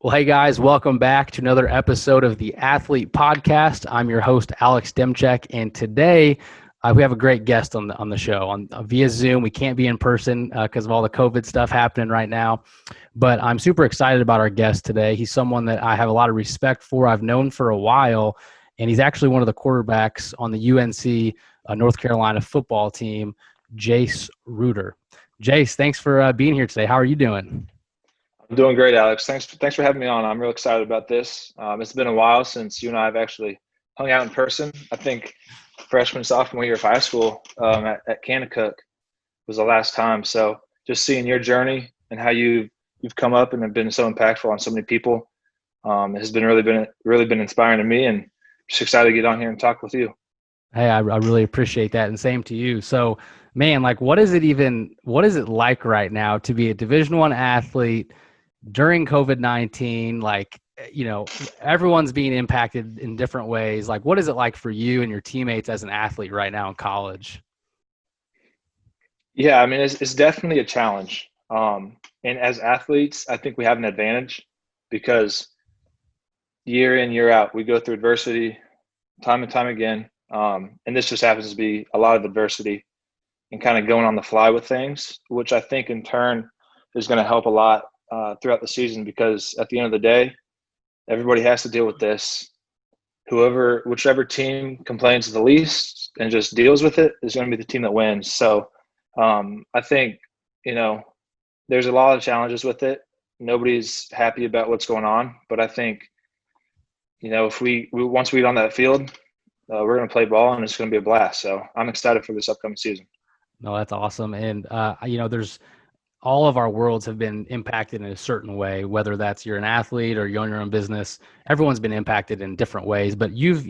Well, hey guys, welcome back to another episode of the Athlete Podcast. I'm your host, Alex Demczak, and today we have a great guest on the show on via Zoom. We can't be in person because of all the COVID stuff happening right now, but I'm super excited about our guest today. He's someone that I have a lot of respect for. I've known for a while, and he's actually one of the quarterbacks on the UNC North Carolina football team, Jace Ruder. Jace, thanks for being here today. How are you doing? I'm doing great, Alex. Thanks for having me on. I'm real excited about this. It's been a while since you and I have actually hung out in person. I think freshman, sophomore year of high school at Kanakuk was the last time. So just seeing your journey and how you've come up and have been so impactful on so many people has been really been inspiring to me, and just excited to get on here and talk with you. Hey, I really appreciate that, and same to you. So, man, like, what is it like right now to be a Division I athlete during COVID-19? Like, everyone's being impacted in different ways. Like, what is it like for you and your teammates as an athlete right now in college? Yeah, I mean, it's definitely a challenge. And as athletes, I think we have an advantage because year in, year out, we go through adversity time and time again. And this just happens to be a lot of adversity and kind of going on the fly with things, which I think in turn is going to help a lot throughout the season, because at the end of the day, everybody has to deal with this. Whichever team complains the least and just deals with it is going to be the team that wins. So I think, there's a lot of challenges with it. Nobody's happy about what's going on, but I think, if we once we get on that field, we're going to play ball and it's going to be a blast. So I'm excited for this upcoming season. No, that's awesome. And, there's all of our worlds have been impacted in a certain way, whether that's you're an athlete or you own your own business. Everyone's been impacted in different ways, but you've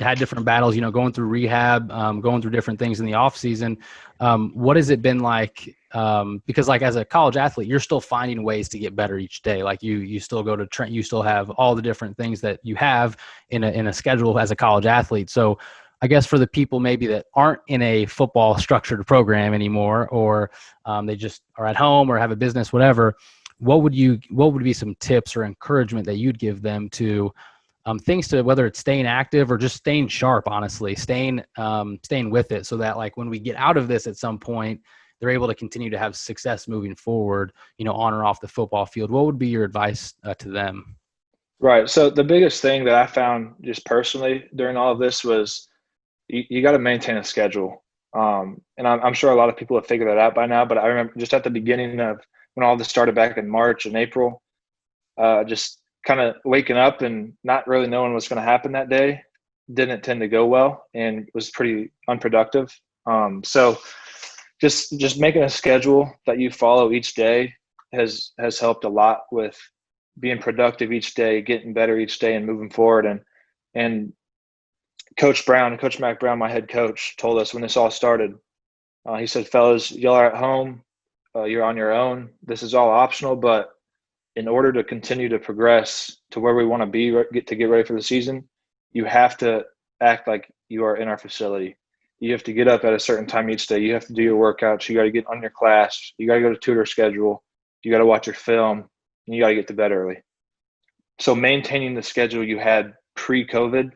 had different battles, going through rehab, going through different things in the off season. What has it been like? Because like as a college athlete, you're still finding ways to get better each day. Like you still go to train, you still have all the different things that you have in a schedule as a college athlete. So I guess for the people maybe that aren't in a football structured program anymore, or they just are at home or have a business, whatever, what would be some tips or encouragement that you'd give them to things, to whether it's staying active or just staying sharp, honestly, staying with it, so that like when we get out of this at some point, they're able to continue to have success moving forward, on or off the football field. What would be your advice to them? Right. So the biggest thing that I found just personally during all of this was you got to maintain a schedule. And I'm sure a lot of people have figured that out by now, but I remember just at the beginning of when all this started back in March and April, just kind of waking up and not really knowing what's going to happen that day didn't tend to go well and was pretty unproductive. So just making a schedule that you follow each day has helped a lot with being productive each day, getting better each day, and moving forward. And Coach Mac Brown, my head coach, told us when this all started, he said, fellas, y'all are at home, you're on your own. This is all optional, but in order to continue to progress to where we want to be, get ready for the season, you have to act like you are in our facility. You have to get up at a certain time each day. You have to do your workouts. You got to get on your class. You got to go to tutor schedule. You got to watch your film, and you got to get to bed early. So maintaining the schedule you had pre-COVID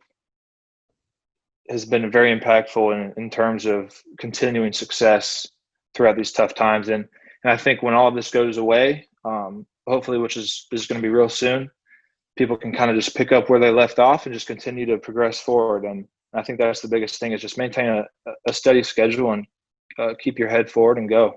has been very impactful in terms of continuing success throughout these tough times. And I think when all of this goes away, hopefully, which is going to be real soon, people can kind of just pick up where they left off and just continue to progress forward. And I think that's the biggest thing, is just maintain a steady schedule and keep your head forward and go.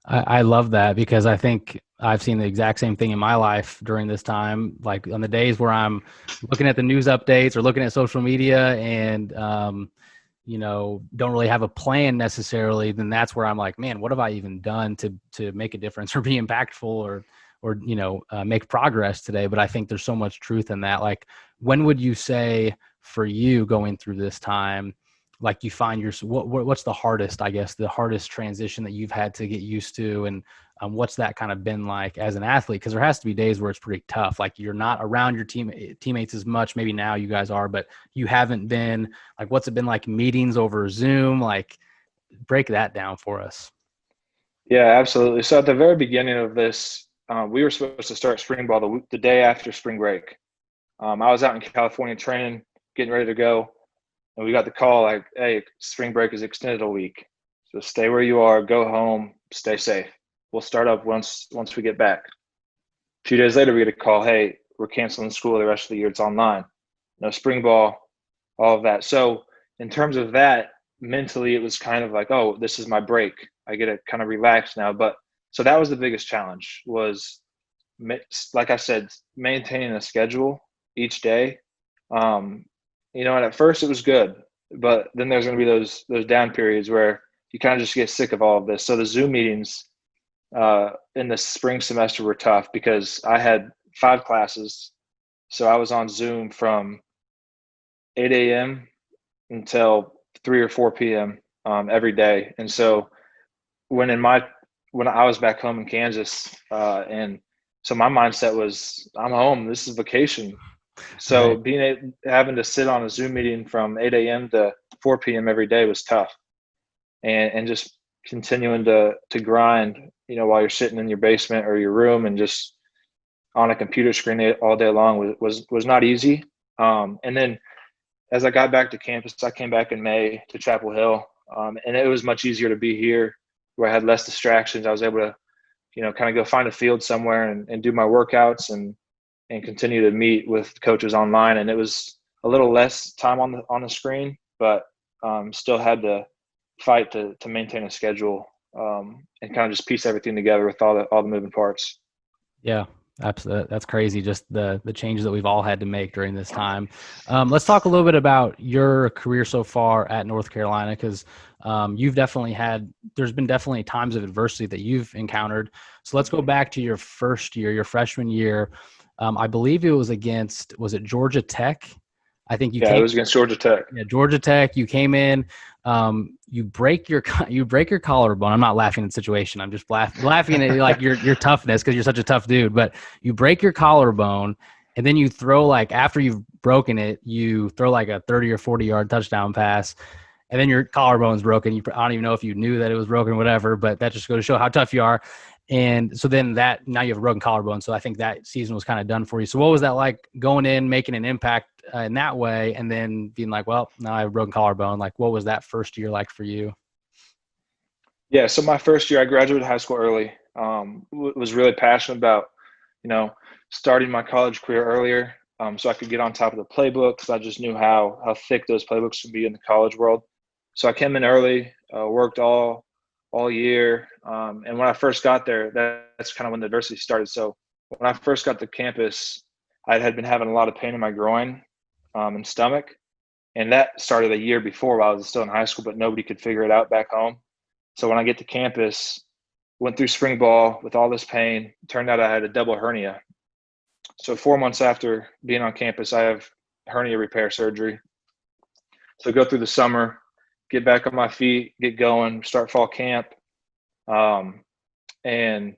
I love that, because I think I've seen the exact same thing in my life during this time. Like on the days where I'm looking at the news updates or looking at social media and, don't really have a plan necessarily, then that's where I'm like, man, what have I even done to make a difference or be impactful or make progress today? But I think there's so much truth in that. Like, when would you say for you going through this time, like you find what's the hardest transition that you've had to get used to, and what's that kind of been like as an athlete? Because there has to be days where it's pretty tough. Like you're not around your teammates as much. Maybe now you guys are, but you haven't been. Like, what's it been like meetings over Zoom? Like, break that down for us. Yeah, absolutely. So at the very beginning of this, we were supposed to start spring ball the day after spring break. I was out in California training, getting ready to go, and we got the call like, "Hey, spring break is extended a week, so stay where you are, go home, stay safe. We'll start up once we get back." A few days later, we get a call, "Hey, we're canceling school the rest of the year. It's online. No spring ball, all of that." So in terms of that, mentally, it was kind of like, "Oh, this is my break. I get to kind of relax now." But so that was the biggest challenge was, like I said, maintaining a schedule each day. And at first it was good, but then there's going to be those down periods where you kind of just get sick of all of this. So the Zoom meetings in the spring semester were tough because I had 5 classes. So I was on Zoom from 8 a.m. until 3 or 4 p.m. Every day. And so when I was back home in Kansas, and so my mindset was, I'm home. This is vacation. So Right. having to sit on a Zoom meeting from 8 a.m. to 4 p.m. every day was tough, and just continuing to grind, while you're sitting in your basement or your room and just on a computer screen all day long was not easy. And then as I got back to campus, I came back in May to Chapel Hill, and it was much easier to be here where I had less distractions. I was able to, kind of go find a field somewhere and do my workouts and continue to meet with coaches online. And it was a little less time on the screen, but still had to fight to maintain a schedule, and kind of just piece everything together with all the moving parts. Yeah, absolutely. That's crazy. Just the changes that we've all had to make during this time. Let's talk a little bit about your career so far at North Carolina, because there's been definitely times of adversity that you've encountered. So let's go back to your first year, your freshman year. I believe it was was it Georgia Tech? I think you Yeah, it came. was against Georgia Tech. Yeah, Georgia Tech. You came in. You break your collarbone. I'm not laughing at the situation. I'm just laughing at like your toughness because you're such a tough dude. But you break your collarbone, and then you throw after you've broken it, you throw like a 30 or 40-yard touchdown pass, and then your collarbone's broken. I don't even know if you knew that it was broken, or whatever. But that just goes to show how tough you are. And so then now you have a broken collarbone. So I think that season was kind of done for you. So what was that like going in, making an impact in that way, and then being like, well, now I have a broken collarbone? Like, what was that first year like for you? Yeah, so my first year, I graduated high school early. Was really passionate about, starting my college career earlier, so I could get on top of the playbook because I just knew how thick those playbooks would be in the college world. So I came in early, worked all year, and when I first got there, that's kind of when the adversity started. So when I first got to campus, I had been having a lot of pain in my groin, and stomach, and that started a year before while I was still in high school, but nobody could figure it out back home. So when I get to campus, went through spring ball with all this pain. Turned out I had a double hernia. So 4 months after being on campus, I have hernia repair surgery. So go through the summer, get back on my feet, get going, start fall camp, um, and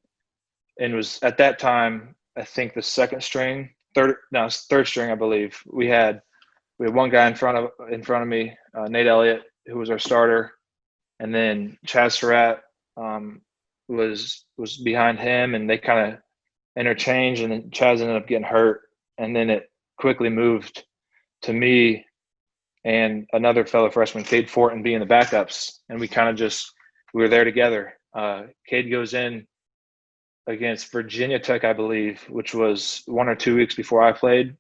it was at that time I think the third string I believe. We had one guy in front of me, Nate Elliott, who was our starter, and then Chaz Surratt was behind him, and they kind of interchanged, and then Chaz ended up getting hurt, and then it quickly moved to me and another fellow freshman, Cade Fortin, being the backups, and we were there together. Cade goes in against Virginia Tech, I believe, which was 1 or 2 weeks before I played.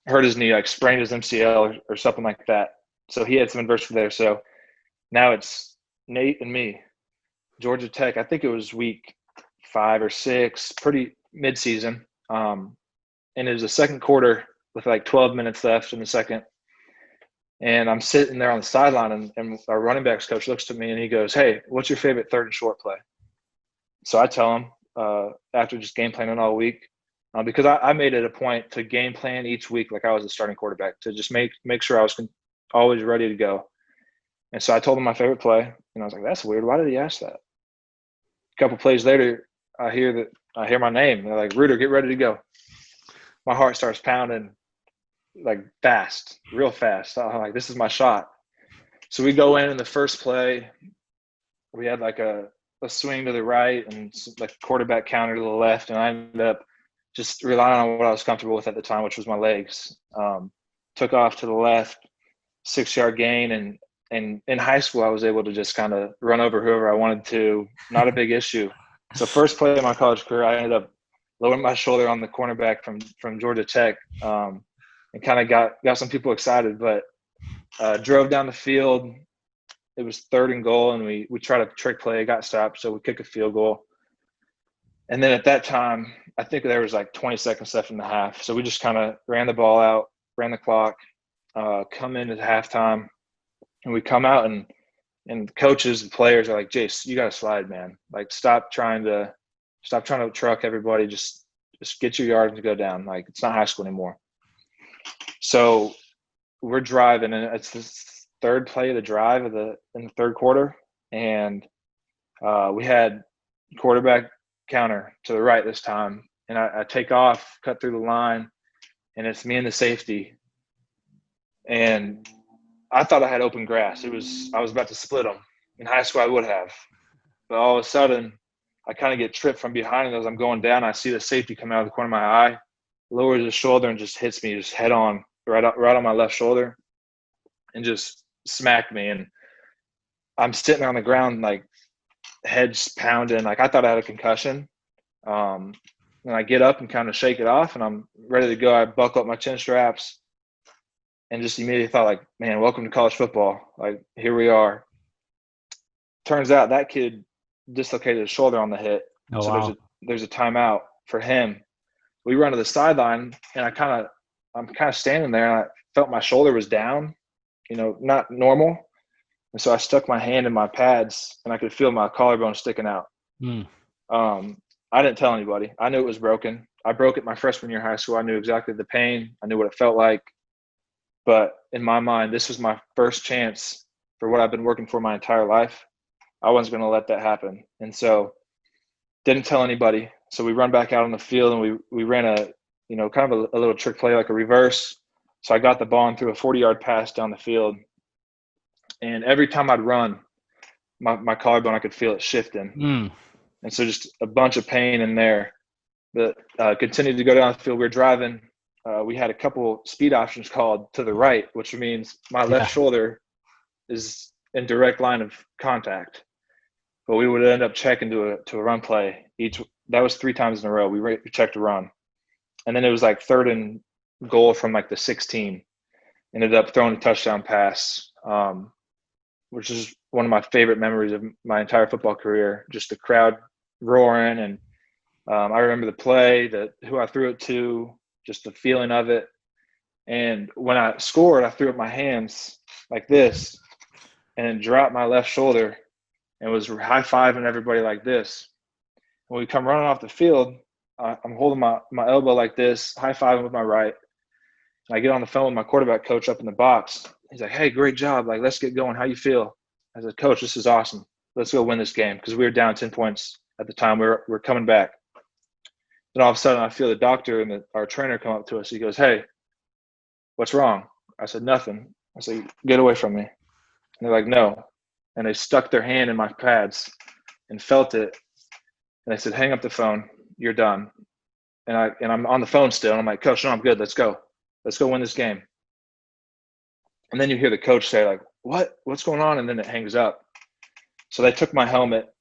Hurt his knee, like sprained his MCL or something like that. So he had some adversity there. So now it's Nate and me. Georgia Tech, I think it was week 5 or 6, pretty mid-season. And it was the second quarter with like 12 minutes left in the second. And I'm sitting there on the sideline, and our running backs coach looks at me and he goes, "Hey, what's your favorite third and short play?" So I tell him, after just game planning all week, because I made it a point to game plan each week like I was a starting quarterback, to just make sure I was always ready to go. And so I told him my favorite play, and I was like, "That's weird. Why did he ask that?" A couple plays later, I hear my name. They're like, "Ruder, get ready to go." My heart starts pounding like fast, real fast. I'm like, this is my shot. So we go in the first play. We had like a a swing to the right and like quarterback counter to the left, and I ended up just relying on what I was comfortable with at the time, which was my legs. Took off to the left, 6-yard gain, and in high school I was able to just kind of run over whoever I wanted to. Not a big issue. So first play of my college career, I ended up lowering my shoulder on the cornerback from Georgia Tech, and kind of got some people excited. But drove down the field. It was 3rd and goal, and we tried a trick play. It got stopped, so we kick a field goal. And then at that time, I think there was like 20 seconds left in the half. So we just kind of ran the ball out, ran the clock, come in at halftime, and we come out and coaches and players are like, Jace, you got to slide, man. Like, stop trying to truck everybody. Just get your yards and go down. Like, it's not high school anymore. So we're driving, and it's the 3rd play of the drive in the 3rd quarter. And we had quarterback counter to the right this time. And I take off, cut through the line, and it's me and the safety. And I thought I had open grass. I was about to split them. In high school, I would have. But all of a sudden, I kind of get tripped from behind as I'm going down. I see the safety come out of the corner of my eye, lowers his shoulder, and just hits me just head on, right on my left shoulder, and just smacked me. And I'm sitting on the ground, like, head's pounding. Like, I thought I had a concussion. And I get up and kind of shake it off, and I'm ready to go. I buckle up my chin straps and just immediately thought, like, man, welcome to college football. Like, here we are. Turns out that kid dislocated his shoulder on the hit. Oh, so wow. there's a timeout for him. We run to the sideline, and I'm kind of standing there, and I felt my shoulder was down, not normal. And so I stuck my hand in my pads, and I could feel my collarbone sticking out. I didn't tell anybody. I knew it was broken. I broke it my freshman year of high school. I knew exactly the pain. I knew what it felt like. But in my mind, this was my first chance for what I've been working for my entire life. I wasn't going to let that happen. And so didn't tell anybody. So we run back out on the field, and we ran kind of a little trick play, like a reverse. So I got the ball and threw a 40-yard pass down the field. And every time I'd run, my collarbone, I could feel it shifting. And so just a bunch of pain in there. But continued to go down the field. We were driving. We had a couple speed options called to the right, which means my left shoulder is in direct line of contact. But we would end up checking to a run play. That was 3 times in a row. We checked a run. And then it was like 3rd and goal from like the 16. Ended up throwing a touchdown pass, which is one of my favorite memories of my entire football career. Just the crowd roaring, and I remember the play, who I threw it to, just the feeling of it. And when I scored, I threw up my hands like this, and then dropped my left shoulder, and was high-fiving everybody like this. When we come running off the field, I'm holding my elbow like this, high-fiving with my right. And I get on the phone with my quarterback coach up in the box. He's like, "Hey, great job. Like, let's get going. How you feel?" I said, "Coach, this is awesome. Let's go win this game," because we were down 10 points at the time. We're coming back. Then all of a sudden, I feel the doctor and our trainer come up to us. He goes, "Hey, what's wrong?" I said, "Nothing." I said, "Get away from me." And they're like, "No." And they stuck their hand in my pads and felt it. And they said, "Hang up the phone. You're done." And I'm on the phone still. And I'm like, "Coach, no, I'm good. Let's go. Let's go win this game." And then you hear the coach say, like, "What's going on?" And then it hangs up. So they took my helmet,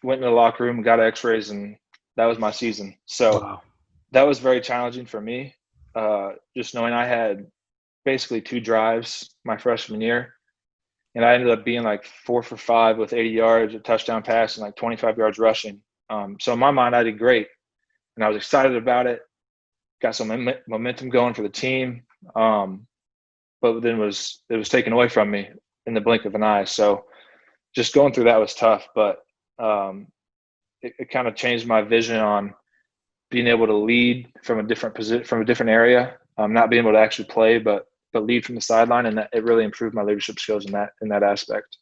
went in the locker room, got x-rays, and that was my season. So That was very challenging for me, just knowing I had basically 2 drives my freshman year. And I ended up being like 4 for 5 with 80 yards, a touchdown pass, and like 25 yards rushing. So in my mind, I did great. And I was excited about it. Got some momentum going for the team. But then it was taken away from me in the blink of an eye. So just going through that was tough, but it kind of changed my vision on being able to lead from a different position, from a different area, not being able to actually play, but lead from the sideline. And that it really improved my leadership skills in that aspect.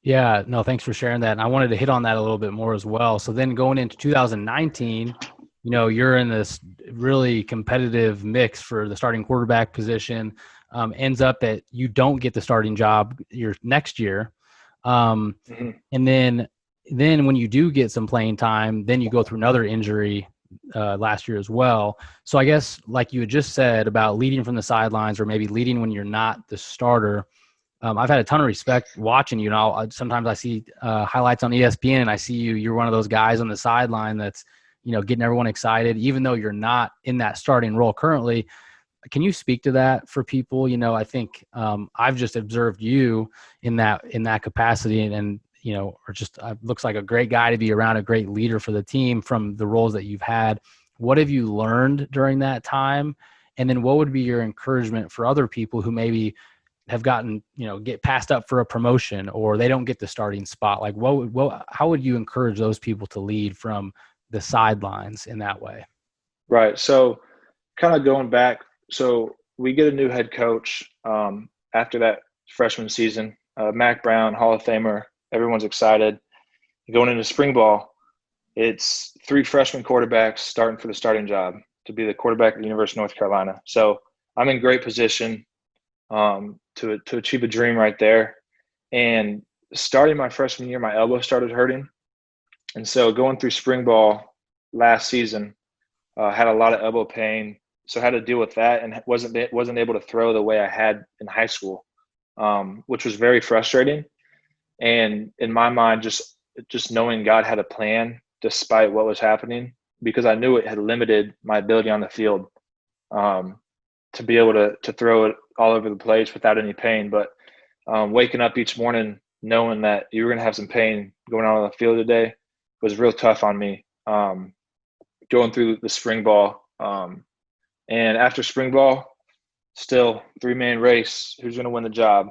Yeah, no, thanks for sharing that. And I wanted to hit on that a little bit more as well. So then going into 2019, you're in this really competitive mix for the starting quarterback position. Ends up that you don't get the starting job your next year. And then then when you do get some playing time, then you go through another injury last year as well. So I guess like you had just said about leading from the sidelines or maybe leading when you're not the starter, I've had a ton of respect watching you. Sometimes I see highlights on ESPN and I see you're one of those guys on the sideline that's, getting everyone excited, even though you're not in that starting role currently. Can you speak to that for people? I think I've just observed you in that capacity and or just looks like a great guy to be around, a great leader for the team from the roles that you've had. What have you learned during that time? And then what would be your encouragement for other people who maybe have gotten, get passed up for a promotion or they don't get the starting spot? Like how would you encourage those people to lead from the sidelines in that way? Right. So kind of going back, so we get a new head coach after that freshman season, Mac Brown, Hall of Famer. Everyone's excited. Going into spring ball, it's 3 freshman quarterbacks starting for the starting job to be the quarterback at the University of North Carolina. So I'm in great position to achieve a dream right there. And starting my freshman year, my elbow started hurting. And so going through spring ball last season, had a lot of elbow pain. So I had to deal with that and wasn't able to throw the way I had in high school, which was very frustrating. And in my mind, just knowing God had a plan despite what was happening, because I knew it had limited my ability on the field to be able to throw it all over the place without any pain. But waking up each morning knowing that you were going to have some pain going out on the field today was real tough on me. Going through the spring ball. And after spring ball, still 3-man race. Who's going to win the job?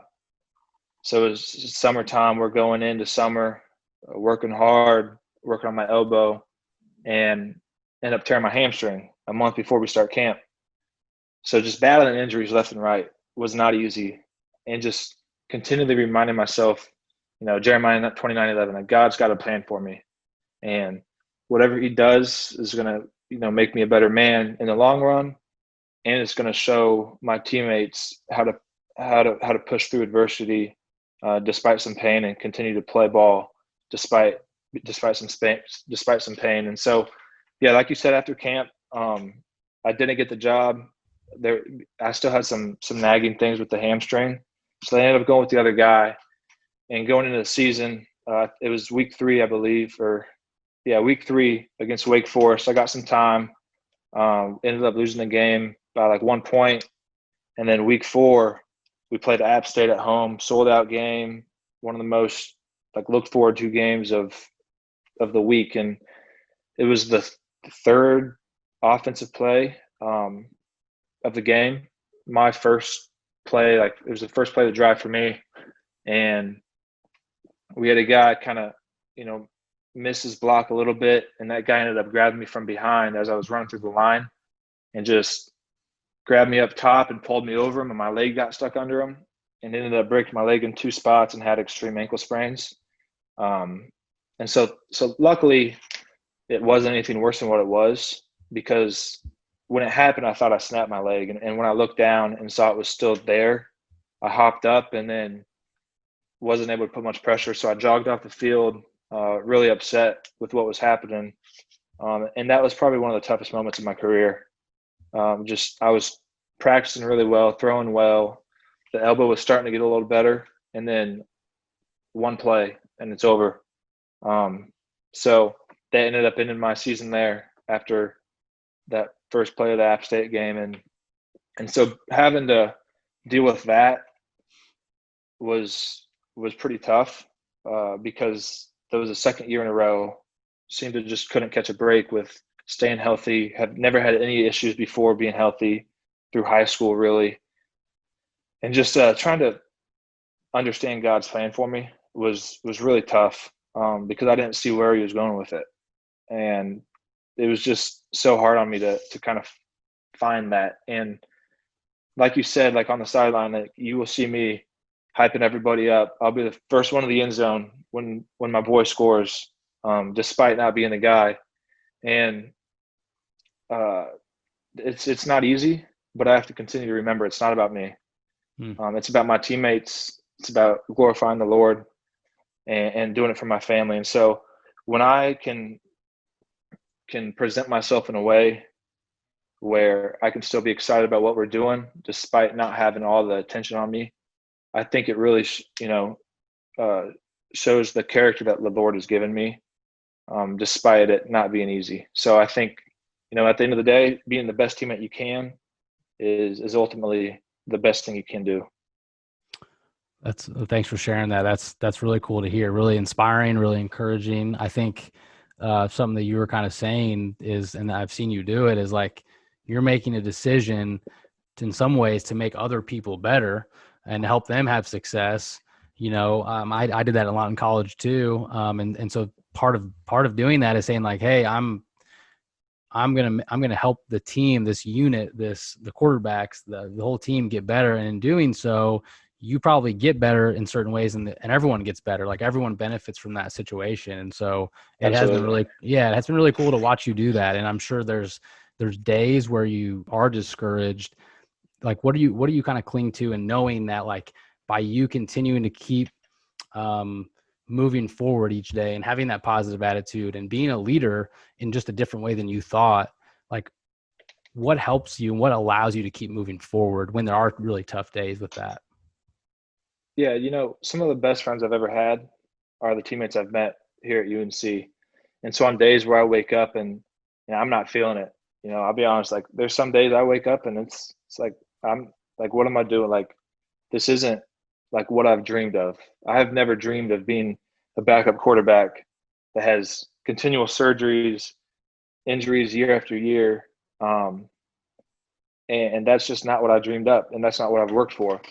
So it's summertime. We're going into summer, working hard, working on my elbow, and end up tearing my hamstring a month before we start camp. So just battling injuries left and right was not easy. And just continually reminding myself, Jeremiah 29:11, that God's got a plan for me. And whatever he does is going to, make me a better man in the long run. And it's going to show my teammates how to push through adversity despite some pain and continue to play ball despite some pain. And so, yeah, like you said, after camp, I didn't get the job. I still had some nagging things with the hamstring, so I ended up going with the other guy. And going into the season, it was week 3, I believe, week 3 against Wake Forest. I got some time. Ended up losing the game by like 1 point. And then week 4, we played App State at home, sold out game, one of the most looked forward to games of the week. And it was the 3rd offensive play of the game. My first play, it was the first play of the drive for me. And we had a guy kind of, miss his block a little bit, and that guy ended up grabbing me from behind as I was running through the line and just grabbed me up top and pulled me over him, and my leg got stuck under him and ended up breaking my leg in 2 spots and had extreme ankle sprains. And so luckily it wasn't anything worse than what it was, because when it happened, I thought I snapped my leg. And when I looked down and saw it was still there, I hopped up and then wasn't able to put much pressure. So I jogged off the field, really upset with what was happening. And that was probably one of the toughest moments of my career. I was practicing really well, throwing well. The elbow was starting to get a little better. And then one play and it's over. So that ended up ending my season there after that first play of the App State game. And so having to deal with that was pretty tough because that was the 2nd year in a row. Seemed to just couldn't catch a break with staying healthy. Have never had any issues before being healthy through high school, really. And just trying to understand God's plan for me was really tough because I didn't see where he was going with it. And it was just so hard on me to kind of find that. And like you said, on the sideline, you will see me hyping everybody up. I'll be the first one in the end zone when my boy scores, despite not being the guy. And it's not easy, but I have to continue to remember it's not about me. It's about my teammates. It's about glorifying the Lord and doing it for my family. And so when I can present myself in a way where I can still be excited about what we're doing despite not having all the attention on me, I think it really, shows the character that the Lord has given me, despite it not being easy. So I think, at the end of the day, being the best teammate you can is ultimately the best thing you can do. Thanks for sharing that. That's really cool to hear. Really inspiring, really encouraging. I think something that you were kind of saying is, and I've seen you do it, is like you're making a decision in some ways to make other people better and help them have success. I did that a lot in college too. And so part of doing that is saying like, hey, I'm gonna help the team, this unit, the quarterbacks, the whole team get better. And in doing so, you probably get better in certain ways, and everyone gets better. Like everyone benefits from that situation. And so it has been really cool to watch you do that. And I'm sure there's days where you are discouraged. Like, what do you kind of cling to, and knowing that like by you continuing to keep moving forward each day and having that positive attitude and being a leader in just a different way than you thought, like what helps you and what allows you to keep moving forward when there are really tough days with that? Yeah, some of the best friends I've ever had are the teammates I've met here at UNC. And so on days where I wake up and I'm not feeling it, I'll be honest, like there's some days I wake up and it's like I'm like, what am I doing? Like this isn't like what I've dreamed of. I have never dreamed of being a backup quarterback that has continual surgeries, injuries year after year. And that's just not what I dreamed up, and that's not what I've worked for.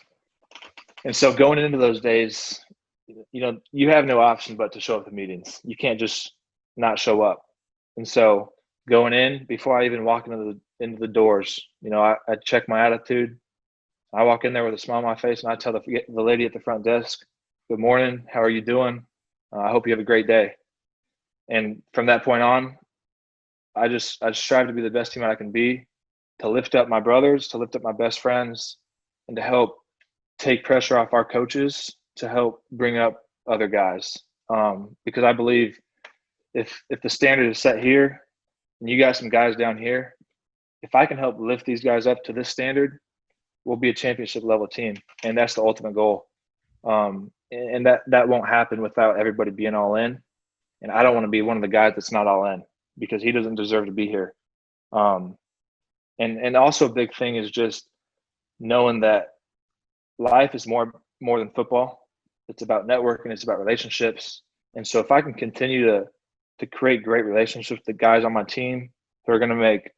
And so going into those days, you have no option but to show up to meetings. You can't just not show up. And so going in, before I even walk into the doors, I check my attitude. I walk in there with a smile on my face, and I tell the lady at the front desk, "Good morning. How are you doing? I hope you have a great day." And from that point on, I strive to be the best teammate I can be, to lift up my brothers, to lift up my best friends, and to help take pressure off our coaches to help bring up other guys. Because I believe if the standard is set here and you got some guys down here, if I can help lift these guys up to this standard, we'll be a championship level team. And that's the ultimate goal. And that won't happen without everybody being all in. And I don't want to be one of the guys that's not all in, because he doesn't deserve to be here. And also a big thing is just knowing that life is more than football. It's about networking. It's about relationships. And so if I can continue to create great relationships with the guys on my team who are going to make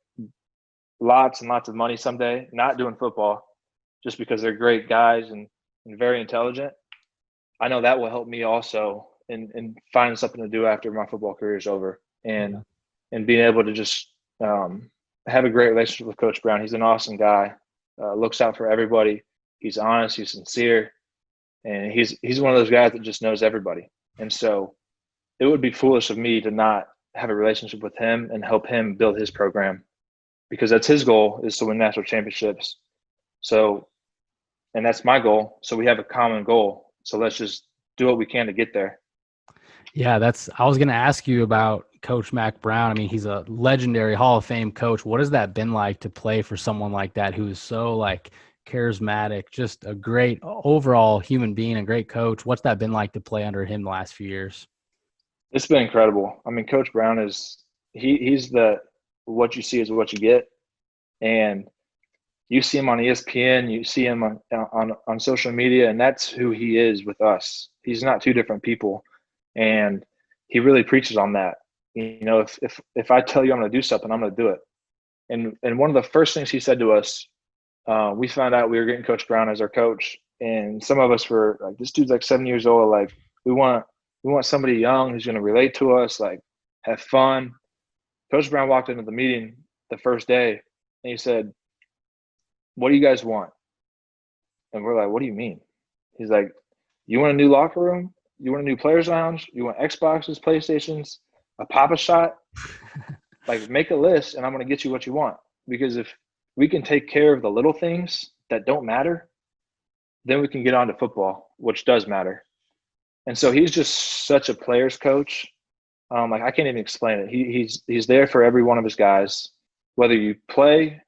lots and lots of money someday, not doing football, just because they're great guys and very intelligent, I know that will help me also in finding something to do after my football career is over, and being able to just have a great relationship with Coach Brown. He's an awesome guy, looks out for everybody. He's honest, he's sincere, and he's one of those guys that just knows everybody. And so it would be foolish of me to not have a relationship with him and help him build his program, because that's his goal, is to win national championships. So, and that's my goal. So we have a common goal. So let's just do what we can to get there. Yeah, I was going to ask you about Coach Mack Brown. I mean, he's a legendary Hall of Fame coach. What has that been like to play for someone like that, who is so like charismatic, just a great overall human being, a great coach? What's that been like to play under him the last few years? It's been incredible. I mean, Coach Brown he's what you see is what you get. And you see him on ESPN, you see him on social media, and that's who he is with us. He's not two different people. And he really preaches on that. If I tell you I'm going to do something, I'm going to do it. And one of the first things he said to us, we found out we were getting Coach Brown as our coach, and some of us were like, "This dude's like 7 years old. Like, we want somebody young who's going to relate to us, like have fun." Coach Brown walked into the meeting the first day, and he said, "What do you guys want?" And we're like, "What do you mean?" He's like, "You want a new locker room? You want a new players lounge? You want Xboxes, PlayStations, a Papa Shot? Like, make a list, and I'm going to get you what you want. Because if we can take care of the little things that don't matter, then we can get on to football, which does matter." And so he's just such a player's coach. Like I can't even explain it. He's there for every one of his guys, whether you play,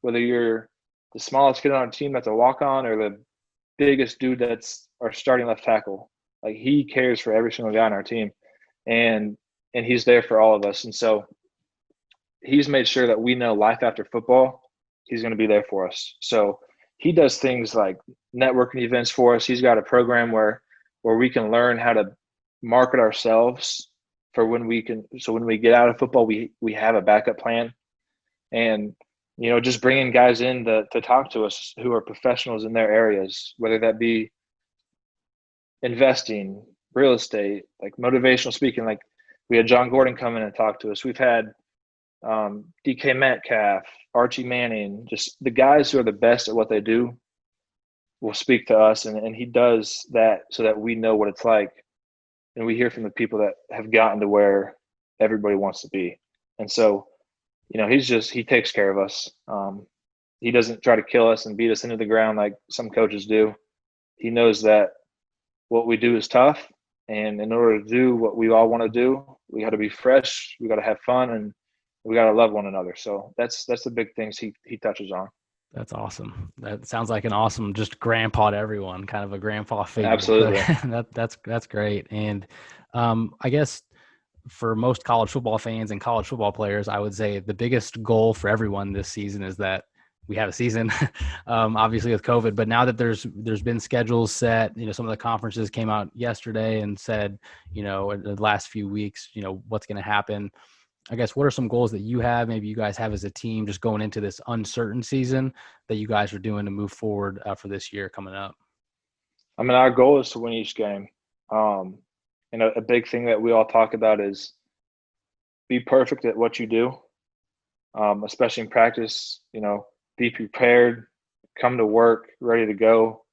whether you're the smallest kid on our team that's a walk on or the biggest dude that's our starting left tackle. Like he cares for every single guy on our team, and he's there for all of us. And so he's made sure that we know life after football, he's going to be there for us. So he does things like networking events for us. He's got a program where we can learn how to market ourselves for when we can. So when we get out of football, we have a backup plan, and just bringing guys in to talk to us who are professionals in their areas, whether that be investing, real estate, like motivational speaking. Like we had John Gordon come in and talk to us. We've had DK Metcalf, Archie Manning, just the guys who are the best at what they do will speak to us, and he does that so that we know what it's like, and we hear from the people that have gotten to where everybody wants to be. And so he takes care of us. He doesn't try to kill us and beat us into the ground like some coaches do. He knows that what we do is tough, and in order to do what we all want to do, we got to be fresh, we got to have fun, and we got to love one another. So that's the big things he touches on. That's awesome. That sounds like an awesome, just grandpa to everyone, kind of a grandpa figure. Absolutely. That's great. And I guess for most college football fans and college football players, I would say the biggest goal for everyone this season is that we have a season, obviously with COVID, but now that there's been schedules set, some of the conferences came out yesterday and said, in the last few weeks, what's going to happen. I guess, what are some goals that you have, maybe you guys have as a team, just going into this uncertain season that you guys are doing to move forward for this year coming up? I mean, our goal is to win each game. And a big thing that we all talk about is be perfect at what you do, especially in practice. Be prepared, come to work, ready to go,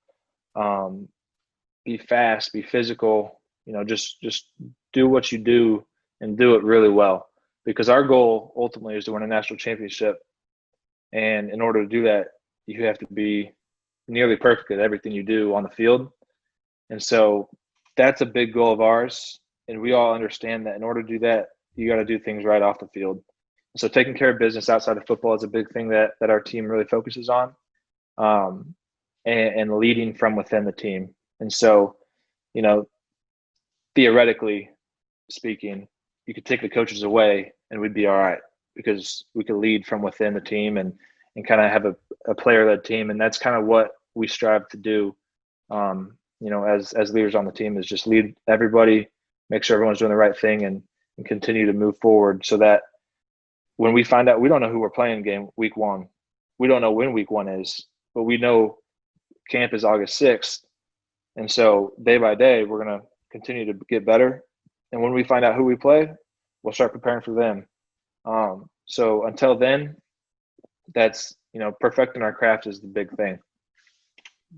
be fast, be physical, just do what you do and do it really well. Because our goal ultimately is to win a national championship. And in order to do that, you have to be nearly perfect at everything you do on the field. And so that's a big goal of ours. And we all understand that in order to do that, you got to do things right off the field. So taking care of business outside of football is a big thing that our team really focuses on, and leading from within the team. And so, theoretically speaking, you could take the coaches away and we'd be all right because we could lead from within the team and kind of have a player-led team. And that's kind of what we strive to do, as leaders on the team, is just lead everybody, make sure everyone's doing the right thing, and continue to move forward so that when we find out, we don't know who we're playing game week one. We don't know when week one is, but we know camp is August 6th. And so day by day, we're going to continue to get better. And when we find out who we play, we'll start preparing for them. So until then, that's, perfecting our craft is the big thing.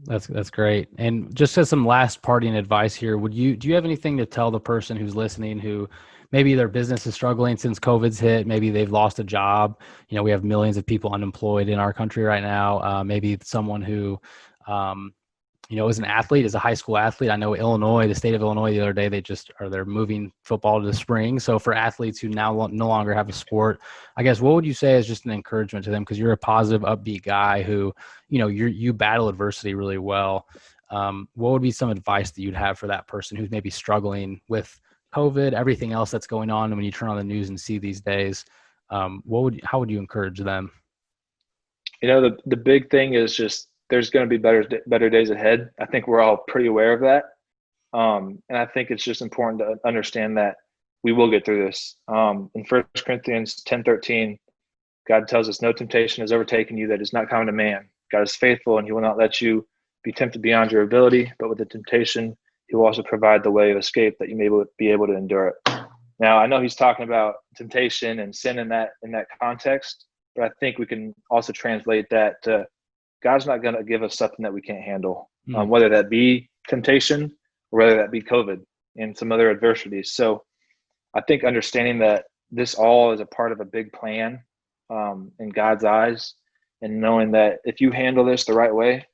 That's great. And just as some last parting advice here, do you have anything to tell the person who's listening who maybe their business is struggling since COVID's hit, maybe they've lost a job? We have millions of people unemployed in our country right now. Maybe someone who, is an athlete, is a high school athlete. I know Illinois, the state of Illinois, the other day, they're moving football to the spring. So for athletes who now no longer have a sport, I guess, what would you say is just an encouragement to them? Because you're a positive, upbeat guy who, you battle adversity really well. What would be some advice that you'd have for that person who's maybe struggling with COVID, everything else that's going on? And when you turn on the news and see these days, how would you encourage them? The big thing is just, there's going to be better days ahead. I think we're all pretty aware of that. And I think it's just important to understand that we will get through this. In 1 Corinthians 10:13, God tells us, no temptation has overtaken you that is not common to man. God is faithful, and he will not let you be tempted beyond your ability, but with the temptation, he will also provide the way of escape that you may be able to endure it. Now, I know he's talking about temptation and sin in that context, but I think we can also translate that to God's not going to give us something that we can't handle, whether that be temptation or whether that be COVID and some other adversities. So I think understanding that this all is a part of a big plan in God's eyes, and knowing that if you handle this the right way,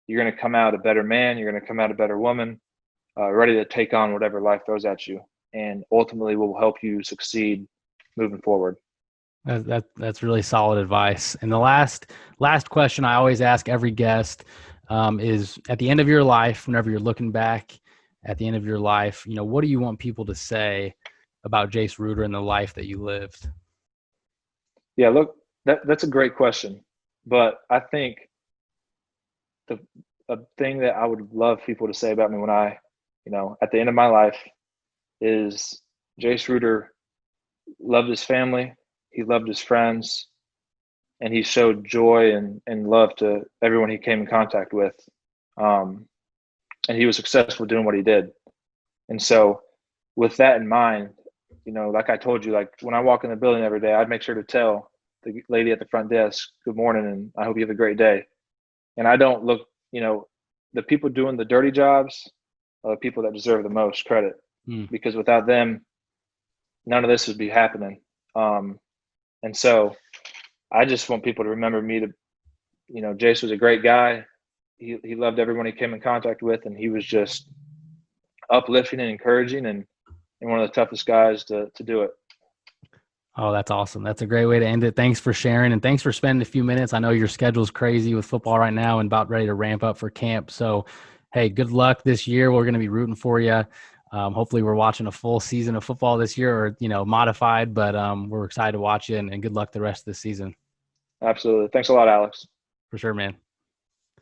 you're going to come out a better man, you're going to come out a better woman, ready to take on whatever life throws at you. and ultimately will help you succeed moving forward. That's really solid advice. And the last question I always ask every guest is, at the end of your life, whenever you're looking back at the end of your life, what do you want people to say about Jace Ruder and the life that you lived? Yeah, look, that's a great question, but I think a thing that I would love people to say about me when I, at the end of my life, is Jace Ruder loved his family, he loved his friends, and he showed joy and love to everyone he came in contact with. And he was successful doing what he did. And so, with that in mind, like I told you, like when I walk in the building every day, I'd make sure to tell the lady at the front desk, "Good morning, and I hope you have a great day." And I don't look, the people doing the dirty jobs are the people that deserve the most credit, because without them, none of this would be happening. And so I just want people to remember me to, Jace was a great guy. He loved everyone he came in contact with, and he was just uplifting and encouraging, and one of the toughest guys to do it. Oh, that's awesome. That's a great way to end it. Thanks for sharing, and thanks for spending a few minutes. I know your schedule's crazy with football right now and about ready to ramp up for camp. So, hey, good luck this year. We're going to be rooting for you. Hopefully we're watching a full season of football this year, or, modified, but we're excited to watch you, and good luck the rest of the season. Absolutely. Thanks a lot, Alex. For sure, man.